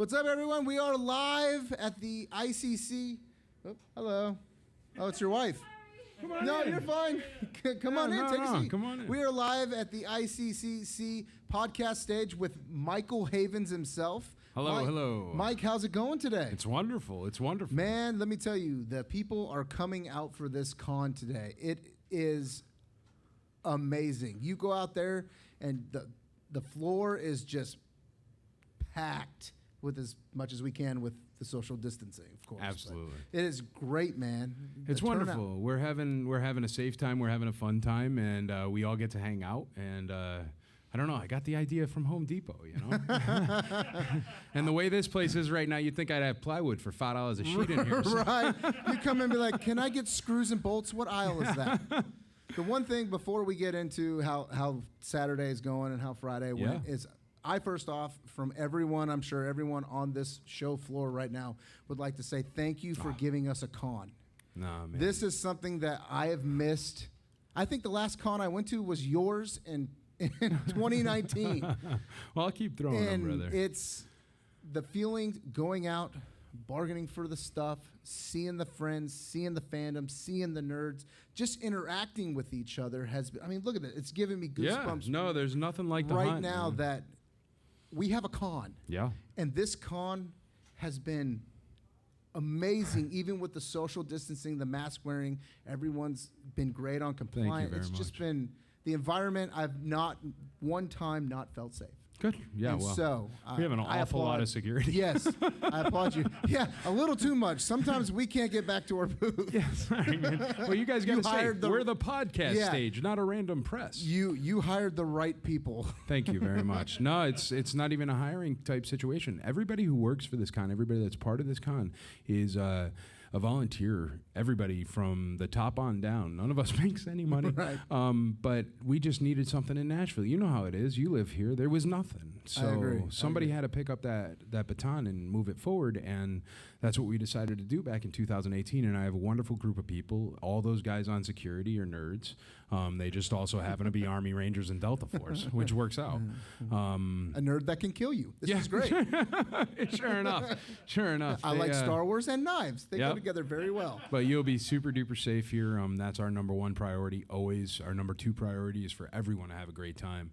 What's up, everyone? We are live at the ICC. Oh, hello. Oh, it's your wife. Come on No, in. you're fine. Come on in. Take a seat. Come on in. We are live at the ICCC podcast stage with Michael Havens himself. Hello, hello. Mike, how's it going today? It's wonderful. It's wonderful. Man, let me tell you, the people are coming out for this con today. It is amazing. You go out there and the floor is just packed with as much as we can with the social distancing, of course. Absolutely. But it is great, man. It's wonderful. We're having a safe time. We're having a fun time, and we all get to hang out. And I don't know. I got the idea from Home Depot, you know. And the way this place is right now, you'd think I'd have plywood for $5 a sheet in here. Right. You come in and be like, "Can I get screws and bolts? What aisle is that?" The one thing before we get into how Saturday is going and how Friday went is, I first off, from everyone, I'm sure everyone on this show floor right now would like to say thank you for giving us a con. Nah, man. This is something that I have missed. I think the last con I went to was yours in 2019. Well, I'll keep throwing them, brother. It's the feeling going out, bargaining for the stuff, seeing the friends, seeing the fandom, seeing the nerds, just interacting with each other has been, I mean, look at it. It's giving me goosebumps. Yeah, no, there's nothing like the right hunt, now man. that we have a con. Yeah. And this con has been amazing, even with the social distancing, the mask wearing. Everyone's been great on compliance. very It's just much. been the environment. I've not one time not felt safe. Good. Yeah, And well, so we have an I awful lot applaud- of security. Yes, I applaud you. Yeah, a little too much. Sometimes we can't get back to our booth. Yeah, sorry, man. Well, you guys got to say, hired the- we're the podcast Yeah. stage, not a random press. You hired the right people. Thank you very much. No, it's not even a hiring type situation. Everybody who works for this con, everybody that's part of this con is a volunteer. Everybody from the top on down. None of us makes any money. Right. But we just needed something in Nashville. You know how it is. You live here. There was nothing. So I agree. somebody had to pick up that baton and move it forward, and that's what we decided to do back in 2018. And I have a wonderful group of people. All those guys on security are nerds. They just also happen to be Army Rangers and Delta Force, which works out. A nerd that can kill you. This is great. Sure enough. Sure enough. I like Star Wars and knives. They go together very well. But you'll be super duper safe here. That's our number one priority. Always. Our number two priority is for everyone to have a great time.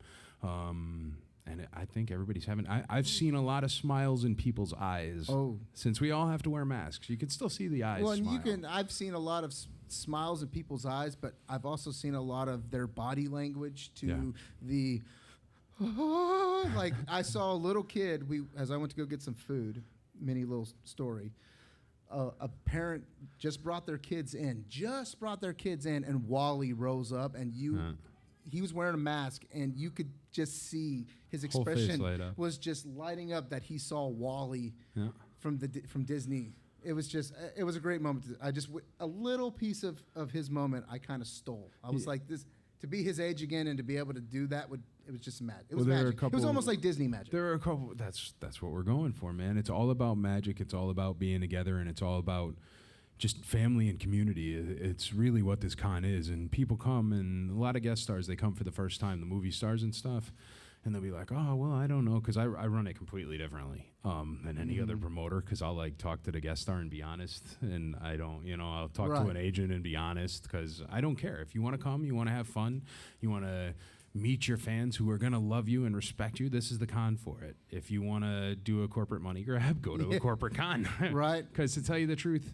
And I think everybody's having. I've seen a lot of smiles in people's eyes. Oh. Since we all have to wear masks, you can still see the eyes. Well, and smile. I've seen a lot of smiles in people's eyes, but I've also seen a lot of their body language to the. Like I saw a little kid. As I went to go get some food. Mini little story. A parent just brought their kids in, and Wally rose up, and he was wearing a mask, and you could just see his Whole face expression light up. was just lighting up that he saw Wally from Disney. It was a great moment. A little piece of his moment I kind of stole. I was like, this to be his age again and to be able to do that it was just magic. It was magic. It was almost like Disney magic. There are a couple. That's what we're going for, man. It's all about magic. It's all about being together, and it's all about just family and community. It's really what this con is. And people come, and a lot of guest stars, they come for the first time, the movie stars and stuff, and they'll be like, oh, well, I don't know, because I run it completely differently than any other promoter, because I'll like talk to the guest star and be honest, and I don't, I'll talk to an agent and be honest, because I don't care. If you want to come, you want to have fun, you want to meet your fans who are going to love you and respect you, this is the con for it. If you want to do a corporate money grab, go to a corporate con. Right. Because to tell you the truth,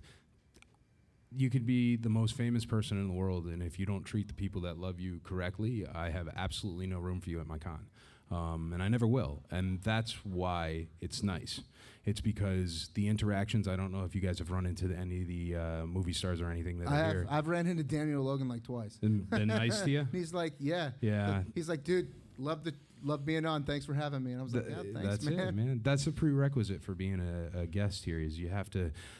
you could be the most famous person in the world, and if you don't treat the people that love you correctly, I have absolutely no room for you at my con. And I never will. And that's why it's nice. It's because the interactions, I don't know if you guys have run into any of the movie stars or anything that are here. I've ran into Daniel Logan like twice. And been nice to you? He's like, yeah. He's like, dude, love being on. Thanks for having me. And I was like, yeah, thanks, that's man. it, man. That's a prerequisite for being a guest here. Is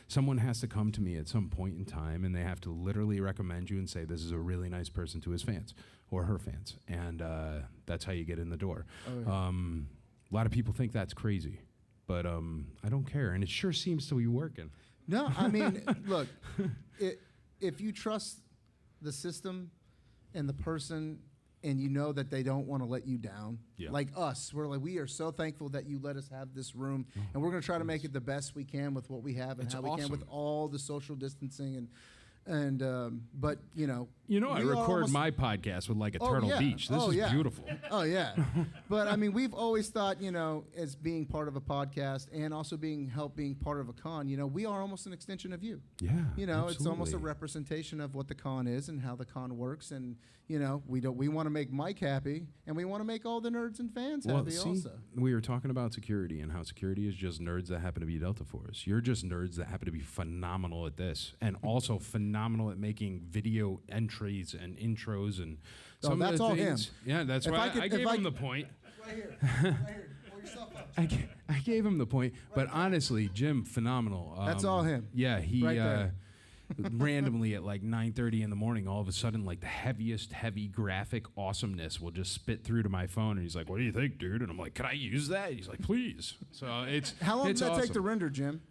someone has to come to me at some point in time, and they have to literally recommend you and say this is a really nice person to his fans or her fans, and that's how you get in the door. Oh, yeah. A lot of people think that's crazy, but I don't care, and it sure seems to be working. No, I mean, look, if you trust the system and the person and you know that they don't want to let you down. Yeah. Like us, we are so thankful that you let us have this room, and we're going to try to make it the best we can with what we have and It's how we can with awesome. all the social distancing but I record my podcast with like a Turtle yeah. Beach. This is beautiful. Oh yeah. But I mean, we've always thought, as being part of a podcast and also being part of a con, we are almost an extension of you. Yeah. It's almost a absolutely. representation of what the con is and how the con works, and we want to make Mike happy, and we want to make all the nerds and fans happy also. We were talking about security and how security is just nerds that happen to be Delta Force. You're just nerds that happen to be phenomenal at this, and also phenomenal at making video entries and intros and some that's of the all things. him. Yeah, that's If right. I I gave him the point. Right here. Right here. Pull yourself up. I gave him the point, but honestly, Jim, phenomenal. That's all him. Yeah, he Right there. randomly at like 9:30 in the morning, all of a sudden, like the heavy graphic awesomeness will just spit through to my phone, and he's like, "What do you think, dude?" And I'm like, "Can I use that?" He's like, "Please." So it's How long it's did that take awesome. to render, Jim?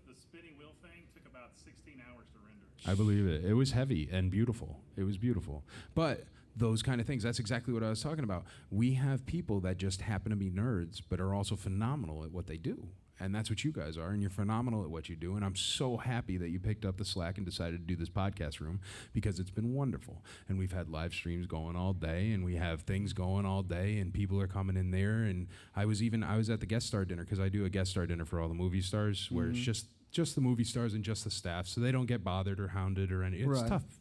The spinning wheel thing took about 16 hours to render. I believe it. It was heavy and beautiful. It was beautiful. But those kind of things, that's exactly what I was talking about. We have people that just happen to be nerds, but are also phenomenal at what they do. And that's what you guys are, and you're phenomenal at what you do. And I'm so happy that you picked up the slack and decided to do this podcast room, because it's been wonderful. And we've had live streams going all day, and we have things going all day, and people are coming in there. And I was at the guest star dinner, because I do a guest star dinner for all the movie stars, where it's just the movie stars and just the staff, so they don't get bothered or hounded or anything. It's Right. tough.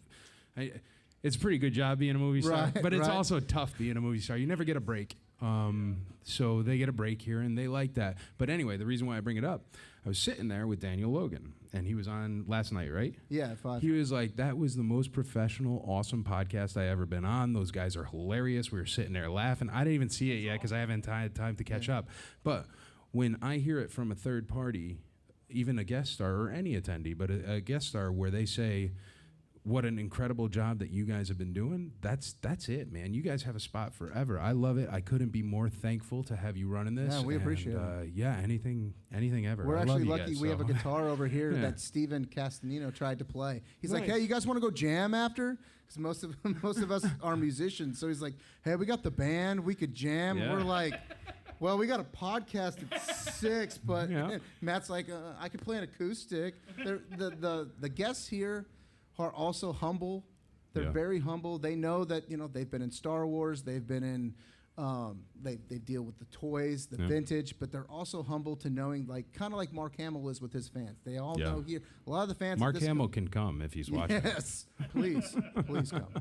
It's a pretty good job being a movie star, Right, but it's right. also tough being a movie star. You never get a break. So they get a break here, and they like that. But anyway, the reason why I bring it up, I was sitting there with Daniel Logan, and he was on last night, right? Yeah, 5. He was like, that was the most professional, awesome podcast I ever been on. Those guys are hilarious. We were sitting there laughing. I didn't even see it yet because I haven't had time to catch up. But when I hear it from a third party, even a guest star or any attendee, but a guest star where they say, what an incredible job that you guys have been doing. That's it, man. You guys have a spot forever. I love it. I couldn't be more thankful to have you running this. Yeah, we appreciate it. Yeah, anything ever. We're I love actually you lucky guys, we have a so. guitar over here Yeah. that Steven Castanino tried to play. He's like, Nice. "Hey, you guys want to go jam after?" Because most of us are musicians. So he's like, "Hey, we got the band. We could jam." Yeah. We're like, "Well, we got a podcast at 6, but Yeah. Matt's like, I could play an acoustic." The guests here are also humble. They're Yeah. very humble. They know that they've been in Star Wars. They've been in. They deal with the toys, the Yeah. vintage, but they're also humble to knowing, kind of like Mark Hamill is with his fans. They all Yeah. know here. A lot of the fans. Mark Hamill can come if he's watching. Yes, please come.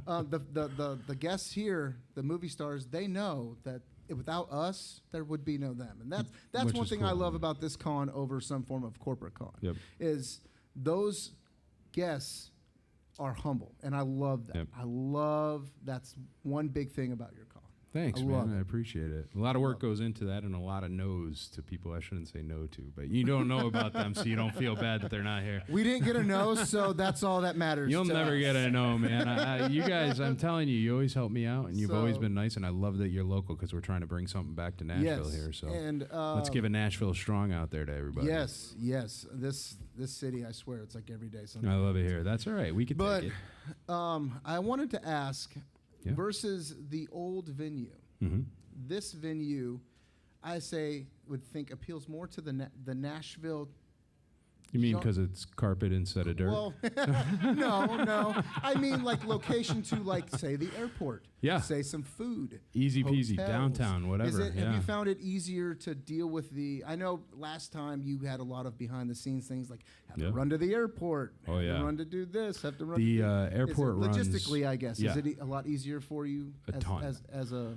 The guests here, the movie stars, they know that without us, there would be no them, and that's Which one is thing cool, I love man. about this con over some form of corporate con. Yep. Is those guests are humble, and I love that. Yep. I love that's one big thing about your con. Thanks, I love man. it. I appreciate it. A lot of work goes into that, and a lot of no's to people I shouldn't say no to. But you don't know about them, so you don't feel bad that they're not here. We didn't get a no, so that's all that matters. You'll to never us. get a no, man. You guys, I'm telling you, you always help me out, and you've always So- been nice, and I love that you're local because we're trying to bring something back to Nashville Yes, here. So and let's give a Nashville strong out there to everybody. yes. This city, I swear, it's like every day something. I love it here. That's all right. We could But take it. I wanted to ask, Yeah. versus the old venue, Mm-hmm. this venue, I would think appeals more to the Nashville. You mean Jean- because it's carpet instead of dirt? Well, no. I mean location to say the airport. Yeah. Say some food. Easy peasy, hotels. downtown, whatever. Have yeah. you found it easier to deal with I know last time you had a lot of behind the scenes things like have Yeah. to run to the airport, Oh, have yeah. to run to do this, have to run The to do airport runs logistically, I guess. yeah. Is it a lot easier for you A ton. as a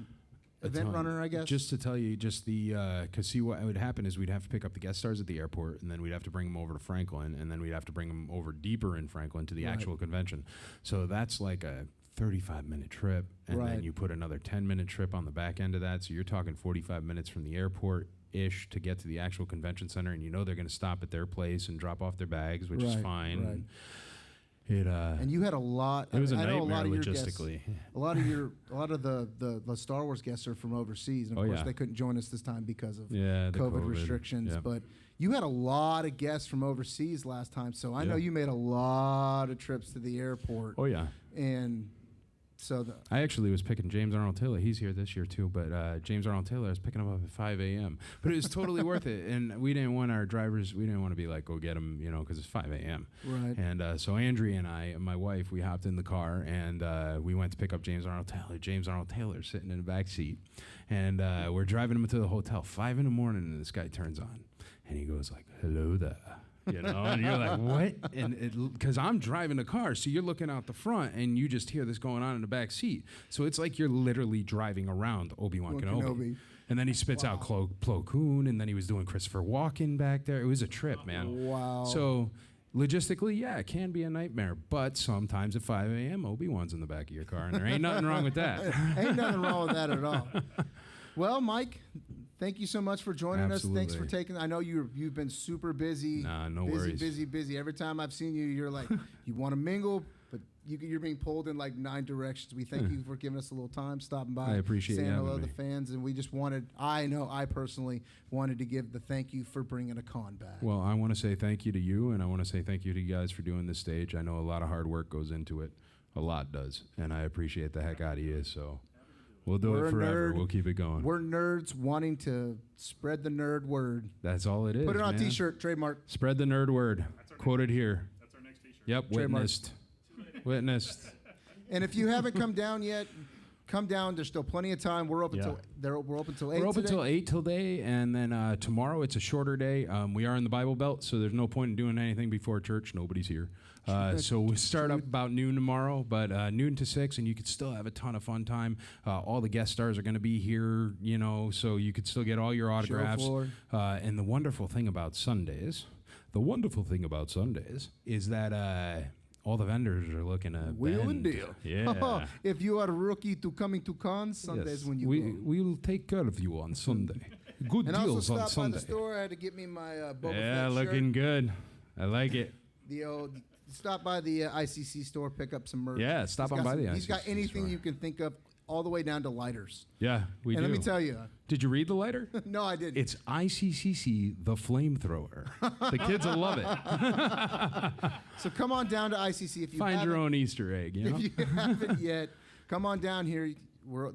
A event ton. runner, I guess? Just to tell you, because see what would happen is we'd have to pick up the guest stars at the airport, and then we'd have to bring them over to Franklin, and then we'd have to bring them over deeper in Franklin to the Right. actual convention. So that's like a 35-minute trip, and Right. then you put another 10-minute trip on the back end of that. So you're talking 45 minutes from the airport-ish to get to the actual convention center, and they're going to stop at their place and drop off their bags, which is Right, fine. right. And And you had a lot. it was a I know a nightmare lot of your guests- logistically. A lot of the Star Wars guests are from overseas, and of Oh, course yeah. they couldn't join us this time because of Yeah, the COVID restrictions. yeah. But you had a lot of guests from overseas last time, so I know Yeah. you made a lot of trips to the airport. Oh yeah. And I actually was picking James Arnold Taylor. He's here this year too, but James Arnold Taylor, I was picking him up at 5 a.m. But it was totally worth it. And we didn't want our drivers, we didn't want to be like, go get him, because it's 5 a.m. Right. And so Andrea and I and my wife, we hopped in the car and we went to pick up James Arnold Taylor. James Arnold Taylor sitting in the back seat. And we're driving him to the hotel, 5 in the morning, and this guy turns on. And he goes like, hello there. And you're like, what? And because I'm driving the car, so you're looking out the front, and you just hear this going on in the back seat. So it's like you're literally driving around Obi-Wan Kenobi. And then he spits out Plo Koon, and then he was doing Christopher Walken back there. It was a trip, man. Wow. So logistically, yeah, it can be a nightmare, but sometimes at 5 a.m., Obi-Wan's in the back of your car, and there ain't nothing wrong with that. Ain't nothing wrong with that at all. Well, Mike, thank you so much for joining us. Thanks for taking. I know you've been super busy. Nah, no worries. Busy. Every time I've seen you, you're like you want to mingle, but you're being pulled in like 9 directions. We thank you for giving us a little time, stopping by. I appreciate saying you hello having to me. the fans, and we just wanted. I personally wanted to give the thank you for bringing a con back. Well, I want to say thank you to you, and I want to say thank you to you guys for doing this stage. I know a lot of hard work goes into it. A lot does, and I appreciate the heck out of you. So we'll do it forever. We'll keep it going. We're nerds wanting to spread the nerd word. That's all it is. Put it on man. a T-shirt, trademark. Spread the nerd word. Quoted here. That's our next T-shirt. Yep, witnessed. Witnessed. And if you haven't come down yet, come down. There's still plenty of time. We're open till we're open till 8. We're open today. till 8 today, and then tomorrow it's a shorter day. We are in the Bible Belt, so there's no point in doing anything before church. Nobody's here. So we start up about noon tomorrow, but noon to 6, and you could still have a ton of fun time. All the guest stars are going to be here, so you could still get all your autographs. And the wonderful thing about Sundays is that all the vendors are looking to Wheel bend. and deal. Yeah. If you are a rookie to coming to cons, Sundays when you go. We'll take care of you on Sunday. Good And deals also on stop by Sunday. the store. I had to get me my Boba Yeah, Fett looking shirt. good. I like it. The old stop by the ICC store, pick up some merch. Yeah, stop on by the He's got ICCC anything store. you can think of, all the way down to lighters. Yeah, we do. And let me tell you. Did you read the letter? No, I didn't. It's ICCC, the flamethrower. The kids will love it. So come on down to ICC if you Find your haven't- own Easter egg, If you haven't yet, come on down here.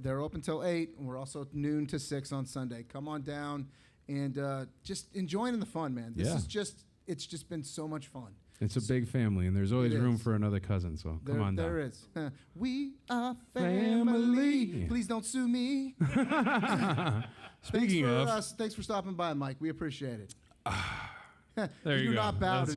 They're open till 8, and we're also noon to 6 on Sunday. Come on down and just enjoying the fun, man. This is it's just been so much fun. It's a big family, and there's always It room is. for another cousin, so come on down. There is. We are family. Family. Please don't sue me. Speaking of, Thanks for stopping by, Mike. We appreciate it. there we you do go. not bow That's- to